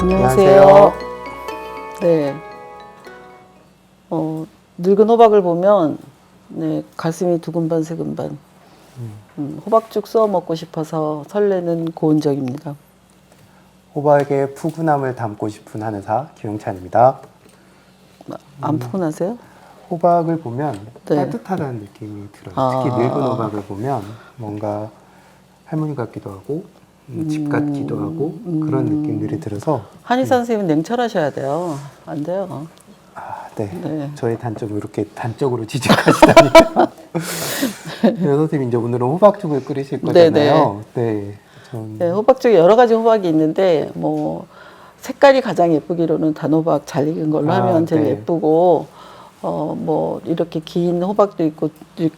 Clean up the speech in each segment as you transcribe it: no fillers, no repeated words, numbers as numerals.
안녕하세요. 네. 늙은 호박을 보면 네, 가슴이 두근반 세근반. 호박죽 쏘아 먹고 싶어서 설레는 고운적입니다. 호박의 푸근함을 담고 싶은 한의사 김영찬입니다. 안 푸근하세요? 호박을 보면 네. 따뜻하다는 느낌이 들어요. 특히 늙은 호박을 보면 뭔가 할머니 같기도 하고 집 같기도 하고 그런 느낌들이 들어서 한의사 선생님은 냉철하셔야 돼요. 안 돼요. 네. 네. 저의 단점을 이렇게 단적으로 지적하시다니. 선생님 이제 오늘은 호박죽을 끓이실 거잖아요. 네. 네, 호박죽에 여러 가지 호박이 있는데 뭐 색깔이 가장 예쁘기로는 단호박 잘 익은 걸로 하면 제일 네. 예쁘고 뭐 이렇게 긴 호박도 있고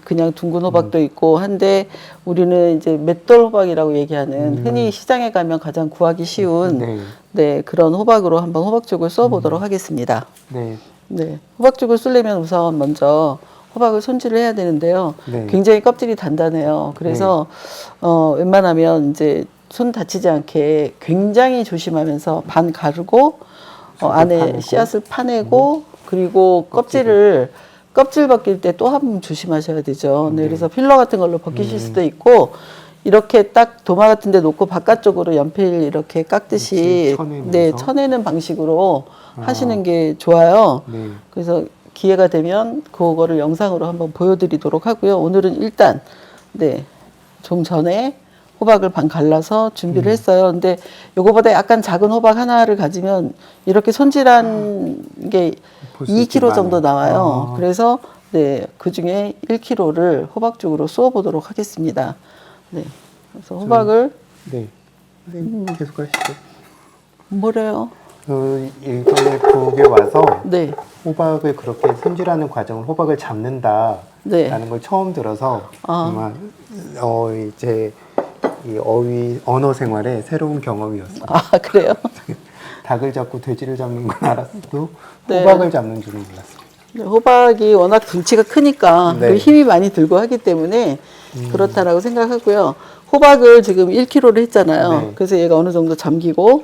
그냥 둥근 호박도 있고 한데 우리는 이제 맷돌 호박이라고 얘기하는 흔히 시장에 가면 가장 구하기 쉬운 네. 네, 그런 호박으로 한번 호박죽을 써 보도록 하겠습니다. 네. 네, 호박죽을 쓰려면 우선 먼저 호박을 손질을 해야 되는데요. 네. 굉장히 껍질이 단단해요. 그래서 웬만하면 이제 손 다치지 않게 굉장히 조심하면서 반 가르고 안에 파내고. 씨앗을 파내고 그리고 껍질 벗길 때 또 한 번 조심하셔야 되죠. 네, 그래서 필러 같은 걸로 벗기실 수도 있고 이렇게 딱 도마 같은 데 놓고 바깥쪽으로 연필 이렇게 깎듯이 쳐내면서? 네, 쳐내는 방식으로 하시는 게 좋아요. 네. 그래서 기회가 되면 그거를 영상으로 한번 보여드리도록 하고요. 오늘은 일단 네, 좀 전에 호박을 반 갈라서 준비를 했어요. 근데 요거보다 약간 작은 호박 하나를 가지면 이렇게 손질한 게 볼수 2kg 정도 있지만. 나와요. 그래서 네, 그 중에 1kg를 호박죽으로 쏘아 보도록 하겠습니다. 네. 그래서 호박을 네. 선생님 계속 하시죠. 뭐래요? 일본에 북에 와서 네. 호박을 그렇게 손질하는 과정을 호박을 잡는다라는 네. 걸 처음 들어서 정말 이제 이 어휘 언어 생활의 새로운 경험이었어요. 아, 그래요? 닭을 잡고 돼지를 잡는 건 알았어도 네. 호박을 잡는 줄은 몰랐어요. 네, 호박이 워낙 덩치가 크니까 네. 그리고 힘이 많이 들고 하기 때문에 그렇다라고 생각하고요. 호박을 지금 1kg를 했잖아요. 네. 그래서 얘가 어느 정도 잠기고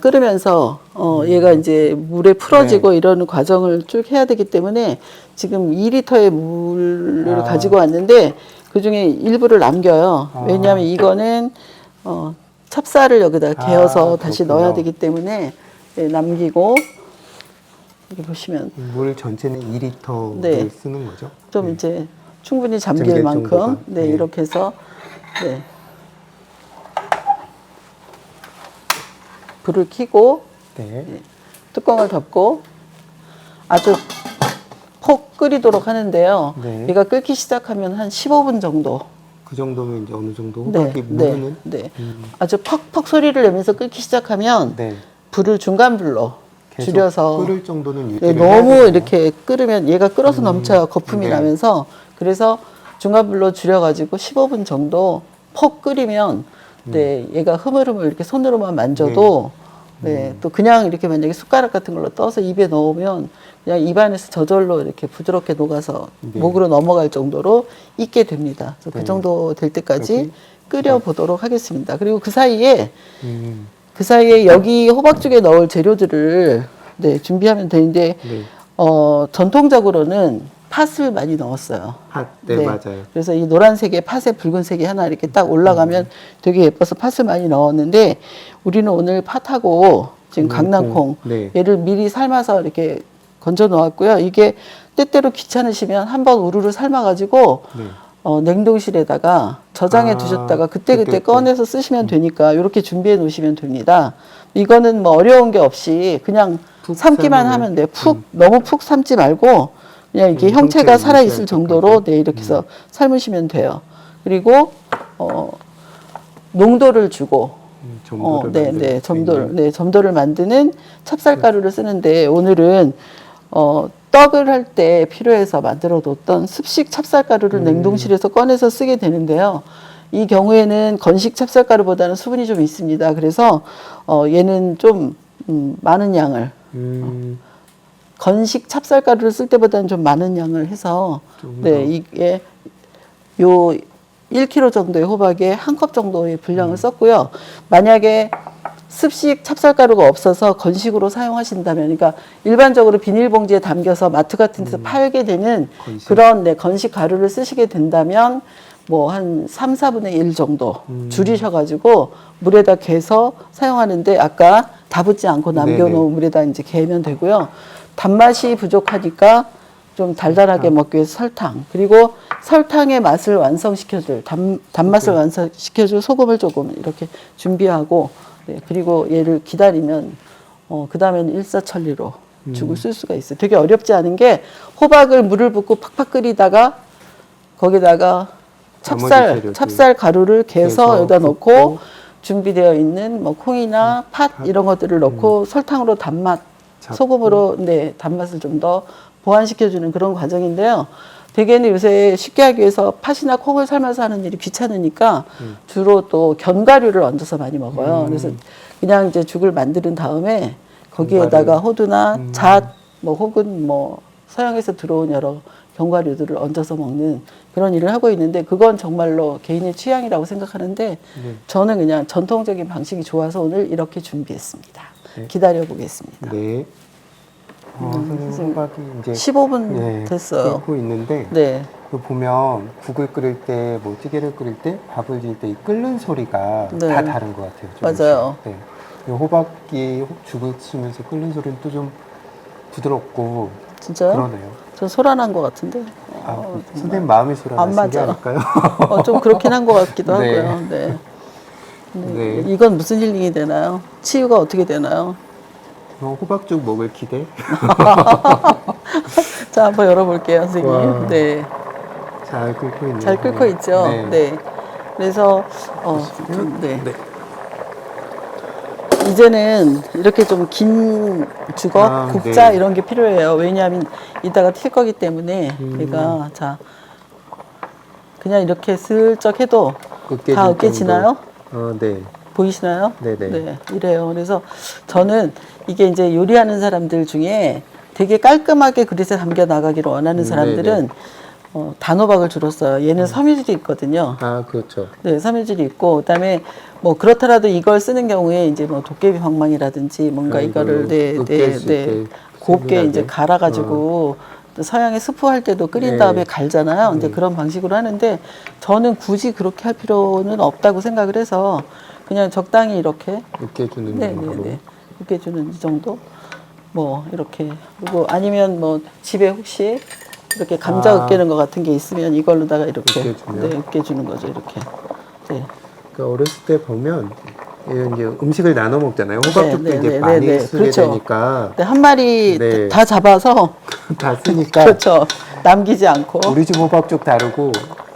끓으면서 얘가 이제 물에 풀어지고 이러는 과정을 쭉 해야 되기 때문에 지금 2리터의 물을 가지고 왔는데 그 중에 일부를 남겨요. 왜냐하면 이거는 찹쌀을 여기다 개어서 다시 그렇군요. 넣어야 되기 때문에 네, 남기고 여기 보시면 물 전체는 2리터를 네. 쓰는 거죠? 좀 이제 충분히 잠길 잠길 만큼 정도가. 네, 네. 이렇게 해서 네. 불을 켜고 네. 뚜껑을 덮고 아주 폭 끓이도록 하는데요. 네. 얘가 끓기 시작하면 한 15분 정도. 그 정도면 이제 어느 정도 네, 호박이 무르는? 네. 아주 퍽퍽 소리를 내면서 끓기 시작하면 네. 불을 중간 불로 계속 줄여서 끓을 정도는 네, 유지를 해야 너무 되나요? 이렇게 끓으면 얘가 끓어서 넘쳐요. 거품이 네. 나면서. 그래서 중간불로 줄여가지고 15분 정도 퍽 끓이면 네, 얘가 흐물흐물 이렇게 손으로만 만져도 네, 또 그냥 이렇게 만약에 숟가락 같은 걸로 떠서 입에 넣으면 그냥 입안에서 저절로 이렇게 부드럽게 녹아서 목으로 넘어갈 정도로 익게 됩니다. 그래서 그 정도 될 때까지 끓여 보도록 하겠습니다. 그리고 그 사이에 여기 호박죽에 넣을 재료들을 네, 준비하면 되는데 네. 전통적으로는 팥을 많이 넣었어요. 네, 맞아요. 그래서 이 노란색에 팥에 붉은색이 하나 이렇게 딱 올라가면 되게 예뻐서 팥을 많이 넣었는데 우리는 오늘 팥하고 지금 강낭콩 네. 얘를 미리 삶아서 이렇게 건져 놓았고요. 이게 때때로 귀찮으시면 한번 우르르 삶아가지고 네. 냉동실에다가 저장해 두셨다가 그때 꺼내서 쓰시면 되니까 이렇게 준비해 놓으시면 됩니다. 이거는 뭐 어려운 게 없이 그냥 삶기만 하면 돼요. 너무 푹 삶지 말고 그냥 이게 형체가 살아 있을 정도로 네, 이렇게 해서 삶으시면 돼요. 그리고 농도를 주고 점도를 만드는 찹쌀가루를 쓰는데 오늘은 떡을 할 때 필요해서 만들어 뒀던 습식 찹쌀가루를 냉동실에서 꺼내서 쓰게 되는데요. 이 경우에는 건식 찹쌀가루보다는 수분이 좀 있습니다. 그래서 얘는 좀 많은 양을 건식 찹쌀가루를 쓸 때보다는 좀 많은 양을 해서 네, 이게 요 1kg 정도의 호박에 한 컵 정도의 분량을 썼고요. 만약에 습식 찹쌀가루가 없어서 건식으로 사용하신다면, 그러니까 일반적으로 비닐봉지에 담겨서 마트 같은 데서 팔게 되는 건식. 그런 네, 건식 가루를 쓰시게 된다면 뭐 한 3, 4분의 1 정도 줄이셔가지고 물에다 개서 사용하는데 아까 다붓지 않고 남겨놓은 네네. 물에다 이제 개면 되고요. 단맛이 부족하니까 좀 달달하게 먹기 위해서 설탕, 그리고 설탕의 맛을 완성시켜줄 단맛을 완성시켜줄 소금을 조금 이렇게 준비하고, 네, 그리고 얘를 기다리면 그 다음에는 일사천리로 죽을 쓸 수가 있어요. 되게 어렵지 않은 게 호박을 물을 붓고 팍팍 끓이다가 거기다가 나머지 재료들. 찹쌀 가루를 개서 개서 여기다 넣고 붓고 준비되어 있는 뭐 콩이나 팥 이런 것들을 넣고 설탕으로 단맛, 잡고. 소금으로 네, 단맛을 좀 더 보완시켜주는 그런 과정인데요. 대개는 요새 쉽게 하기 위해서 팥이나 콩을 삶아서 하는 일이 귀찮으니까 주로 또 견과류를 얹어서 많이 먹어요. 그래서 그냥 이제 죽을 만드는 다음에 거기에다가 호두나 잣, 뭐 혹은 뭐 서양에서 들어온 여러 견과류들을 얹어서 먹는 그런 일을 하고 있는데, 그건 정말로 개인의 취향이라고 생각하는데 네. 저는 그냥 전통적인 방식이 좋아서 오늘 이렇게 준비했습니다. 네. 기다려 보겠습니다. 네. 선생님 호박이 이제 15분 네, 됐어요. 끓고 있는데 네. 그 보면 국을 끓일 때, 뭐 찌개를 끓일 때, 밥을 지을 때 이 끓는 소리가 네. 다 다른 것 같아요. 조금씩. 맞아요. 네. 이 호박이 죽을 치면서 끓는 소리는 또 좀 부드럽고 진짜요? 그러네요. 저 소란한 것 같은데. 선생님 마음이 소란하신 안 게 맞아. 아닐까요? 좀 그렇긴 한 것 같기도 네. 하고요. 네. 네. 이건 무슨 힐링이 되나요? 치유가 어떻게 되나요? 호박죽 먹을 기대? 자, 한번 열어볼게요, 와. 선생님. 네. 잘 끓고 있네요. 잘 끓고 있죠? 네. 네. 그래서, 네. 네. 이제는 이렇게 좀 긴 주걱, 국자 네. 이런 게 필요해요. 왜냐하면 이따가 튈 거기 때문에. 얘가, 자, 그냥 이렇게 슬쩍 해도 으깨질 다 으깨지나요? 네. 보이시나요? 네네. 네, 이래요. 그래서 저는 이게 이제 요리하는 사람들 중에 되게 깔끔하게 그릇에 담겨 나가기를 원하는 사람들은 단호박을 주로 써요. 얘는 섬유질이 있거든요. 그렇죠. 네, 섬유질이 있고, 그다음에 뭐 그렇더라도 이걸 쓰는 경우에 이제 뭐 도깨비 방망이라든지 뭔가 이거를 곱게 이제 갈아가지고 또 서양의 스프 할 때도 끓인 다음에 갈잖아요. 이제 그런 방식으로 하는데 저는 굳이 그렇게 할 필요는 없다고 생각을 해서 그냥 적당히 이렇게 으깨주는 네네네 이렇게 주는 이 정도 뭐 이렇게, 그리고 아니면 뭐 집에 혹시 이렇게 감자 으깨는 것 같은 게 있으면 이걸로다가 이렇게 으깨주면? 네, 으깨주는 거죠. 이렇게. 네. 그러니까 어렸을 때 보면 이제 음식을 나눠 먹잖아요. 호박죽도 네, 이제 네, 많이 네, 네. 쓰게 그렇죠. 되니까 네, 한 마리 네. 다 잡아서 다 쓰니까 그렇죠. 남기지 않고. 우리 집 호박죽 다르고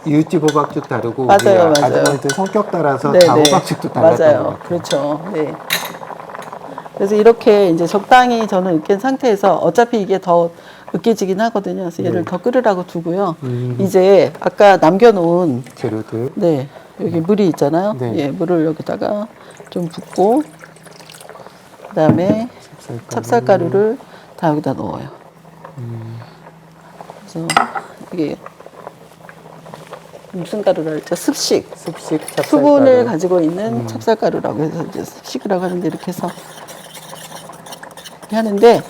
이웃집 호박죽 다르고 맞아요, 우리 맞아요. 아주머니들 성격 따라서 네, 다 네. 호박죽도 달랐던 것 맞아요. 같아요. 그렇죠. 네. 그래서 이렇게 이제 적당히 저는 으깬 상태에서 어차피 이게 더 으깨지긴 하거든요. 그래서 얘를 더 끓으라고 두고요. 이제 아까 남겨놓은 재료들 네, 여기 물이 있잖아요. 네. 예, 물을 여기다가 좀 붓고 그다음에 찹쌀가루를 다 여기다 넣어요. 그래서 이게 무슨 가루라 했죠? 습식. 습식 찹쌀가루 수분을 가지고 있는 찹쌀가루라고 해서 이제 습식이라고 하는데 이렇게 해서 하는데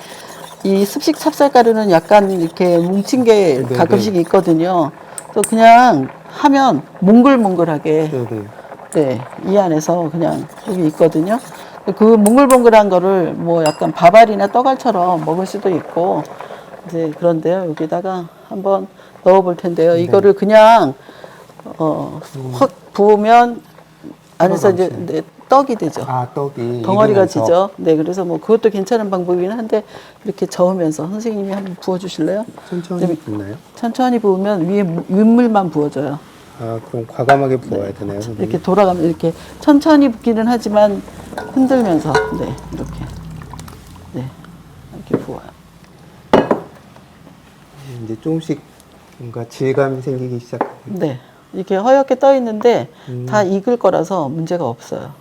이 습식 찹쌀가루는 약간 이렇게 뭉친 게 네네. 가끔씩 있거든요. 그래서 그냥 하면 몽글몽글하게 네네. 네, 이 안에서 그냥 여기 있거든요. 그 몽글몽글한 거를 뭐 약간 밥알이나 떡알처럼 먹을 수도 있고 이제 그런데요. 여기다가 한번 넣어볼 텐데요. 이거를 그냥 확 부으면 안에서 이제 네, 떡이 되죠. 떡이 덩어리가 익으면서. 지죠. 네, 그래서 뭐 그것도 괜찮은 방법이긴 한데 이렇게 저으면서 선생님이 한번 부어주실래요? 천천히 붓나요? 천천히 부으면 위에 윗물만 부어져요. 그럼 과감하게 부어야 되나요? 선생님? 이렇게 돌아가면 이렇게 천천히 붓기는 하지만 흔들면서 네, 이렇게 부어요. 이제 조금씩 뭔가 질감이 생기기 시작해요. 네, 이렇게 허옇게 떠 있는데 다 익을 거라서 문제가 없어요.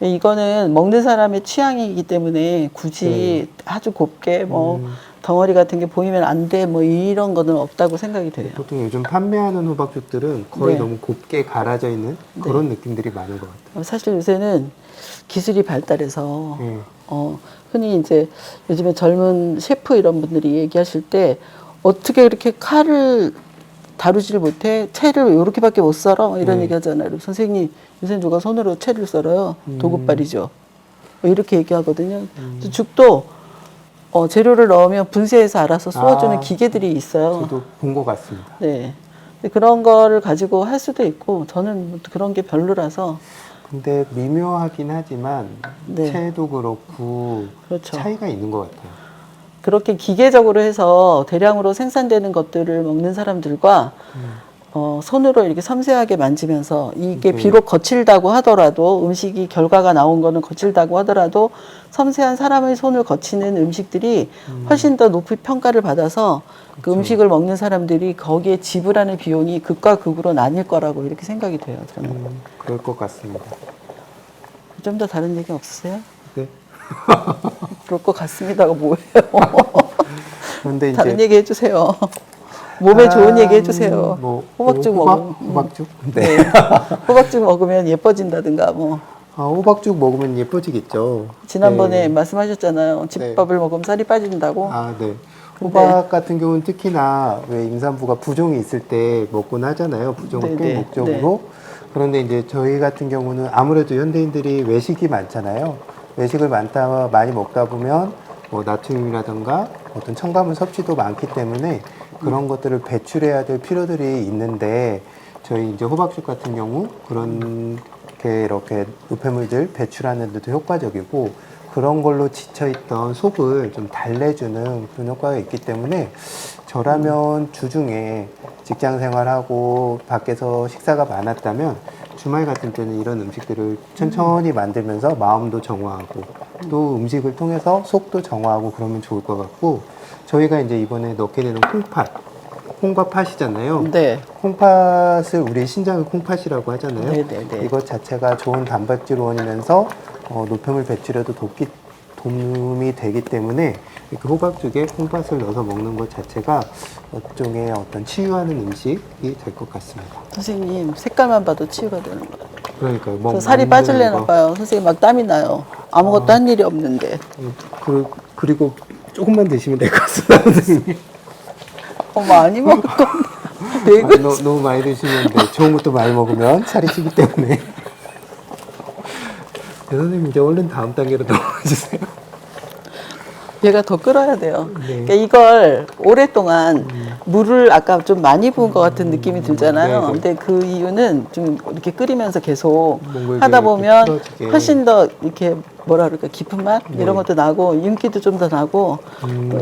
이거는 먹는 사람의 취향이기 때문에 굳이 아주 곱게 뭐 덩어리 같은 게 보이면 안 돼, 뭐 이런 거는 없다고 생각이 돼요. 보통 요즘 판매하는 호박죽들은 거의 네. 너무 곱게 갈아져 있는 그런 느낌들이 많은 것 같아요. 사실 요새는 기술이 발달해서 네. 흔히 이제 요즘에 젊은 셰프 이런 분들이 얘기하실 때 어떻게 이렇게 칼을 다루지를 못해 채를 이렇게밖에 못 썰어 이런 네. 얘기 하잖아요. 선생님 요새 누가 손으로 채를 썰어요? 도구발이죠. 뭐 이렇게 얘기하거든요. 그래서 죽도 재료를 넣으면 분쇄해서 알아서 쏘아주는 아, 기계들이 있어요. 저도 본 것 같습니다. 네. 근데 그런 거를 가지고 할 수도 있고 저는 그런 게 별로라서 근데 미묘하긴 하지만 네. 채도 그렇고 그렇죠. 차이가 있는 것 같아요. 그렇게 기계적으로 해서 대량으로 생산되는 것들을 먹는 사람들과 손으로 이렇게 섬세하게 만지면서 이게 비록 거칠다고 하더라도 음식이 결과가 나온 거는 거칠다고 하더라도 섬세한 사람의 손을 거치는 음식들이 훨씬 더 높이 평가를 받아서 그 음식을 먹는 사람들이 거기에 지불하는 비용이 극과 극으로 나뉠 거라고 이렇게 생각이 돼요. 저는. 그럴 것 같습니다. 좀 더 다른 얘기 없으세요? 네. 그럴 것 같습니다가 뭐예요? 그런데 다른 이제 얘기 해주세요. 몸에 좋은 얘기 해주세요. 뭐 호박죽 먹으면 호박죽? 네. 호박죽 먹으면 예뻐진다든가 뭐. 호박죽 먹으면 예뻐지겠죠. 지난번에 네. 말씀하셨잖아요. 집밥을 먹으면 살이 빠진다고. 네. 근데- 호박 같은 경우는 특히나 왜 임산부가 부종이 있을 때 먹곤 하잖아요. 부종 네, 목적으로. 그런데 이제 저희 같은 경우는 아무래도 현대인들이 외식이 많잖아요. 외식을 많이 먹다 보면 뭐 나트륨이라든가 어떤 첨가물 섭취도 많기 때문에 그런 것들을 배출해야 될 필요들이 있는데 저희 이제 호박죽 같은 경우 그런 게 이렇게 노폐물들 배출하는 데도 효과적이고 그런 걸로 지쳐있던 속을 좀 달래주는 그런 효과가 있기 때문에 저라면 주중에 직장 생활하고 밖에서 식사가 많았다면 주말 같은 때는 이런 음식들을 천천히 만들면서 마음도 정화하고 또 음식을 통해서 속도 정화하고 그러면 좋을 것 같고 저희가 이제 이번에 넣게 되는 콩과 팥이잖아요. 네. 콩팥을 우리 신장을 콩팥이라고 하잖아요. 네네네. 이것 자체가 좋은 단백질 원이면서 노폐물 배출에도 도움이 되기 때문에 그 호박죽에 콩팥을 넣어서 먹는 것 자체가 일종의 어떤 치유하는 음식이 될 것 같습니다. 선생님 색깔만 봐도 치유가 되는 거예요. 그러니까요. 뭐 저 살이 만드는 빠질래나 거. 봐요. 선생님 막 땀이 나요. 아무것도 한 일이 없는데. 그리고 조금만 드시면 될 것 같습니다, 선생님. 많이 먹을 건데. 왜 그래? 너무 많이 드시면 좋은 것도 많이 먹으면 살이 찌기 때문에. 네, 선생님 이제 얼른 다음 단계로 넘어가 주세요. 얘가 더 끓어야 돼요. 네. 그러니까 이걸 오랫동안 물을 아까 좀 많이 부은 것 같은 느낌이 들잖아요. 네네. 근데 그 이유는 좀 이렇게 끓이면서 계속 몽골게 하다 이렇게 보면 풀어지게. 훨씬 더 이렇게 뭐라 그럴까 깊은 맛 네. 이런 것도 나고 윤기도 좀 더 나고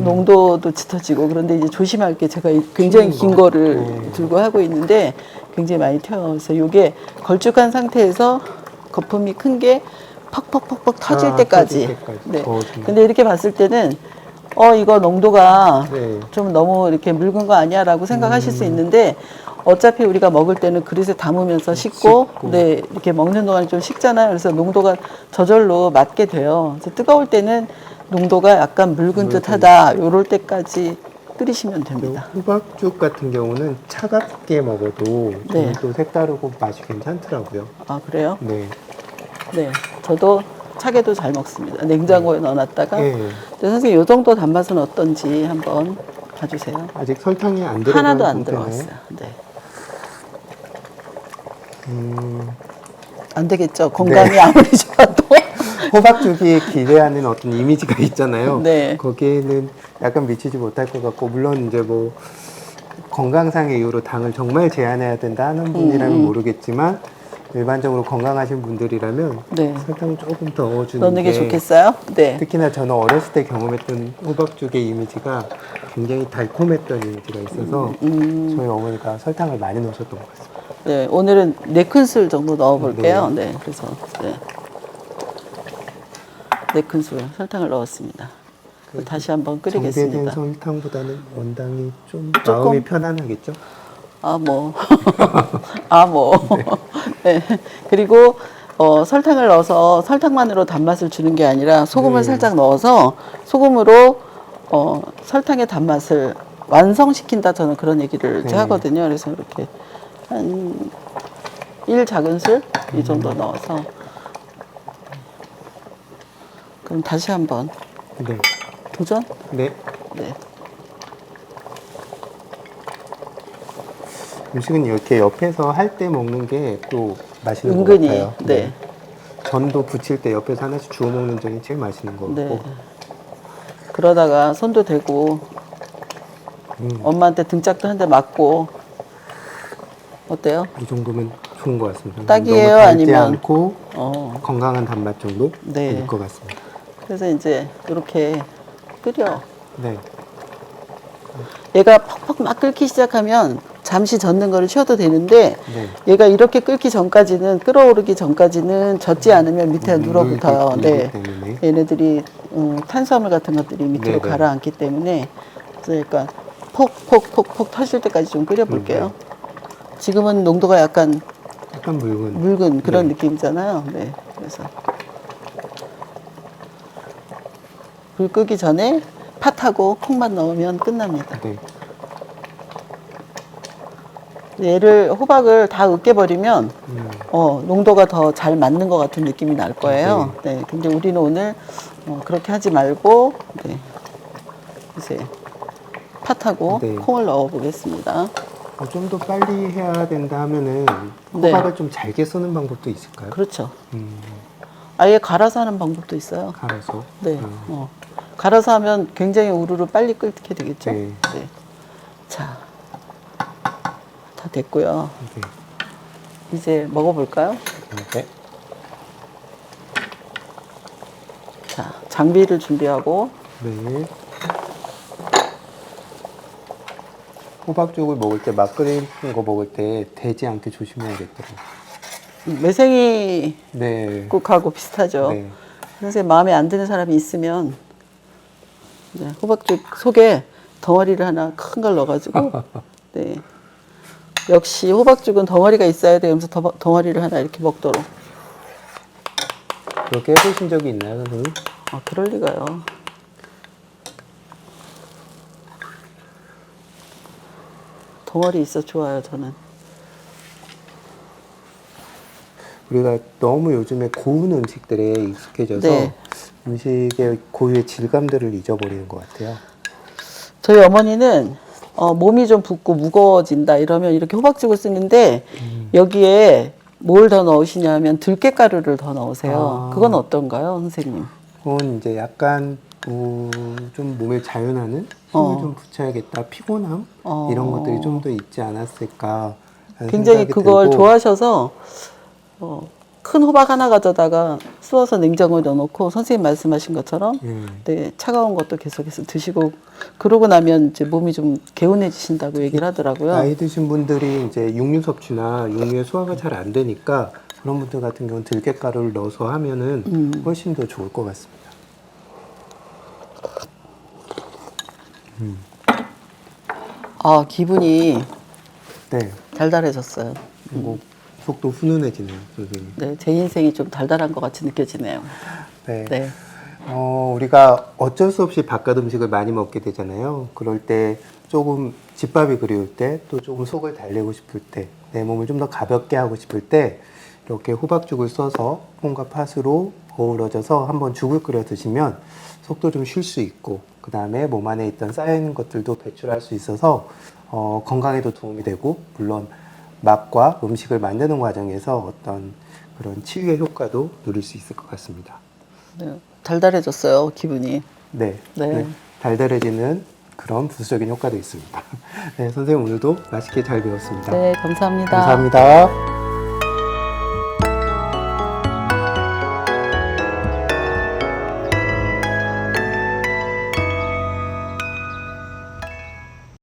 농도도 짙어지고 그런데 이제 조심할 게 제가 굉장히 긴 거를 네. 들고 하고 있는데 굉장히 많이 튀어요. 그래서 이게 걸쭉한 상태에서 거품이 큰 게 퍽퍽퍽퍽 터질 때까지. 터질 때까지 네. 저어주는. 근데 이렇게 봤을 때는 이거 농도가 네. 좀 너무 이렇게 묽은 거 아니야라고 생각하실 수 있는데 어차피 우리가 먹을 때는 그릇에 담으면서 식고, 식고. 네, 이렇게 먹는 동안에 좀 식잖아요. 그래서 농도가 저절로 맞게 돼요. 그래서 뜨거울 때는 농도가 약간 묽은 듯하다. 요럴 때까지 끓이시면 됩니다. 호박죽 같은 경우는 차갑게 먹어도 네. 저는 또 색다르고 맛이 괜찮더라고요. 아, 그래요? 네. 네. 저도 차게도 잘 먹습니다. 냉장고에 넣어놨다가. 네. 근데 선생님, 요 정도 단맛은 어떤지 한번 봐주세요. 아직 설탕이 안 들어간 하나도 안 상태네요. 들어갔어요. 네. 음, 안 되겠죠. 건강이 아무리 좋아도. 호박죽이 기대하는 어떤 이미지가 있잖아요. 네. 거기에는 약간 미치지 못할 것 같고 물론 이제 뭐 건강상의 이유로 당을 정말 제한해야 된다 하는 분이라면 모르겠지만 일반적으로 건강하신 분들이라면 네. 설탕을 조금 더 넣어주는 넣는 게 좋겠어요? 네. 특히나 저는 어렸을 때 경험했던 호박죽의 이미지가 굉장히 달콤했던 이미지가 있어서 저희 어머니가 설탕을 많이 넣으셨던 것 같습니다. 네. 오늘은 4큰술 정도 넣어볼게요. 네. 그래서, 네. 4큰술 설탕을 넣었습니다. 다시 한번 정제된 끓이겠습니다. 설탕보다는 원당이 좀 조금? 마음이 편안하겠죠? 아, 뭐. 아, 뭐. 네. 그리고, 설탕을 넣어서 설탕만으로 단맛을 주는 게 아니라 소금을 네. 살짝 넣어서 소금으로 설탕의 단맛을 완성시킨다, 저는 그런 얘기를 네. 하거든요. 그래서 이렇게 한 1작은술 이 정도 넣어서. 그럼 다시 한번 네. 도전? 네. 네. 음식은 이렇게 옆에서 할 때 먹는 게 또 맛있는 은근히, 것 같아요. 네. 전도 부칠 때 옆에서 하나씩 주워 먹는 점이 제일 맛있는 것 같고. 네. 그러다가 손도 대고 엄마한테 등짝도 한 대 맞고. 어때요? 이 정도면 좋은 것 같습니다. 딱이에요? 너무 달지 아니면 않고 어. 건강한 단맛 정도 네. 될 것 같습니다. 그래서 이제 이렇게 끓여. 네. 얘가 퍽퍽 막 끓기 시작하면 잠시 젓는 거를 쉬어도 되는데, 네. 얘가 이렇게 끓기 전까지는, 끓어오르기 전까지는 젓지 않으면 밑에 눌어붙어요. 물기 네. 때문에. 얘네들이 탄수화물 같은 것들이 밑으로 네네. 가라앉기 때문에. 그래서 약간 폭폭폭폭 터질 때까지 좀 끓여볼게요. 지금은 농도가 약간 약간 묽은. 묽은 그런 네. 느낌이잖아요. 네. 그래서 불 끄기 전에 팥하고 콩만 넣으면 끝납니다. 네. 얘를 호박을 다 으깨버리면 농도가 더 잘 맞는 것 같은 느낌이 날 거예요. 네. 근데 우리는 오늘 그렇게 하지 말고, 네. 이제 팥하고 네. 콩을 넣어 보겠습니다. 좀 더 빨리 해야 된다 하면은 네. 호박을 좀 잘게 쓰는 방법도 있을까요? 그렇죠. 음, 아예 갈아서 하는 방법도 있어요. 갈아서. 네. 갈아서 하면 굉장히 우르르 빨리 끓게 되겠죠. 네. 네. 자, 다 됐고요. 네. 이제 먹어볼까요? 네. 자, 장비를 준비하고. 네. 호박죽을 먹을 때, 막 끓인 거 먹을 때 되지 않게 조심해야겠더라고요. 매생이 네. 국하고 비슷하죠. 네. 선생님 마음에 안 드는 사람이 있으면 네, 호박죽 속에 덩어리를 하나 큰 걸 넣어가지고 네. 역시 호박죽은 덩어리가 있어야 돼. 그러면서 덩어리를 하나 이렇게 먹도록. 그렇게 해보신 적이 있나요, 선생님? 그럴 리가요. 덩어리 있어 좋아요, 저는. 우리가 너무 요즘에 고운 음식들에 익숙해져서 네. 음식의 고유의 질감들을 잊어버리는 것 같아요. 저희 어머니는 몸이 좀 붓고 무거워진다 이러면 이렇게 호박죽을 쓰는데 여기에 뭘 더 넣으시냐면 들깨가루를 더 넣으세요. 아. 그건 어떤가요, 선생님? 그건 이제 약간 좀 몸에 자연하는 힘을 좀 붙여야겠다, 피곤함 이런 것들이 좀 더 있지 않았을까 하는 굉장히 생각이 그걸 들고. 좋아하셔서 큰 호박 하나 가져다가 쑤어서 냉장고에 넣어놓고 선생님 말씀하신 것처럼 네, 차가운 것도 계속해서 드시고 그러고 나면 이제 몸이 좀 개운해지신다고 얘기를 하더라고요. 나이 드신 분들이 이제 육류 섭취나 육류의 소화가 잘 안 되니까 그런 분들 같은 경우는 들깨가루를 넣어서 하면은 훨씬 더 좋을 것 같습니다. 기분이 네, 달달해졌어요. 뭐 속도 훈훈해지네요, 선생님. 네, 제 인생이 좀 달달한 것 같이 느껴지네요. 네. 네. 우리가 어쩔 수 없이 바깥 음식을 많이 먹게 되잖아요. 그럴 때 조금 집밥이 그리울 때, 또 조금 속을 달래고 싶을 때, 내 몸을 좀 더 가볍게 하고 싶을 때, 이렇게 호박죽을 써서 콩과 팥으로 어우러져서 한번 죽을 끓여 드시면 속도 좀 쉴 수 있고, 그 다음에 몸 안에 있던 쌓여있는 것들도 배출할 수 있어서 건강에도 도움이 되고, 물론 맛과 음식을 만드는 과정에서 어떤 그런 치유의 효과도 누릴 수 있을 것 같습니다. 네, 달달해졌어요, 기분이. 네, 네. 네, 달달해지는 그런 부수적인 효과도 있습니다. 네, 선생님 오늘도 맛있게 잘 배웠습니다. 네, 감사합니다. 감사합니다.